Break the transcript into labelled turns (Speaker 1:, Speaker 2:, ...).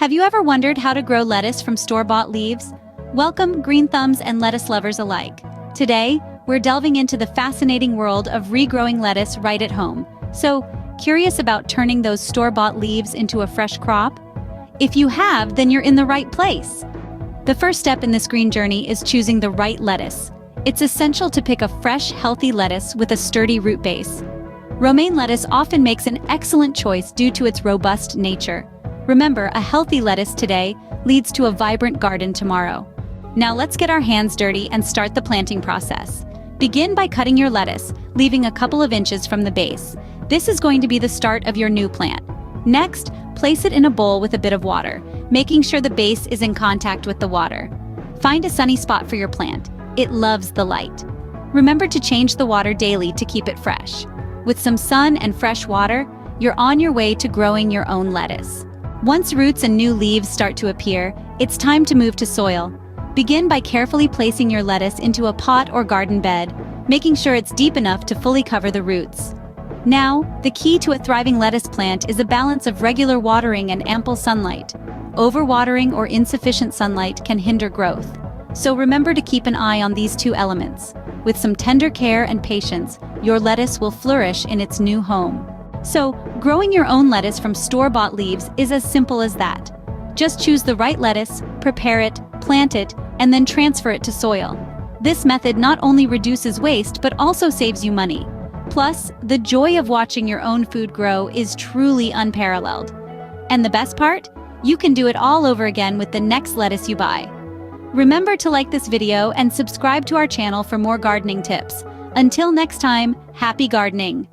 Speaker 1: Have you ever wondered how to grow lettuce from store-bought leaves? Welcome, green thumbs and lettuce lovers alike. Today, we're delving into the fascinating world of regrowing lettuce right at home. So, curious about turning those store-bought leaves into a fresh crop? If you have, then you're in the right place. The first step in this green journey is choosing the right lettuce. It's essential to pick a fresh, healthy lettuce with a sturdy root base. Romaine lettuce often makes an excellent choice due to its robust nature. Remember, a healthy lettuce today leads to a vibrant garden tomorrow. Now let's get our hands dirty and start the planting process. Begin by cutting your lettuce, leaving a couple of inches from the base. This is going to be the start of your new plant. Next, place it in a bowl with a bit of water, making sure the base is in contact with the water. Find a sunny spot for your plant. It loves the light. Remember to change the water daily to keep it fresh. With some sun and fresh water, you're on your way to growing your own lettuce. Once roots and new leaves start to appear, it's time to move to soil. Begin by carefully placing your lettuce into a pot or garden bed, making sure it's deep enough to fully cover the roots. Now, the key to a thriving lettuce plant is a balance of regular watering and ample sunlight. Overwatering or insufficient sunlight can hinder growth. So remember to keep an eye on these two elements. With some tender care and patience, your lettuce will flourish in its new home. So, growing your own lettuce from store-bought leaves is as simple as that. Just choose the right lettuce, prepare it, plant it, and then transfer it to soil. This method not only reduces waste but also saves you money. Plus, the joy of watching your own food grow is truly unparalleled. And the best part? You can do it all over again with the next lettuce you buy. Remember to like this video and subscribe to our channel for more gardening tips. Until next time, happy gardening!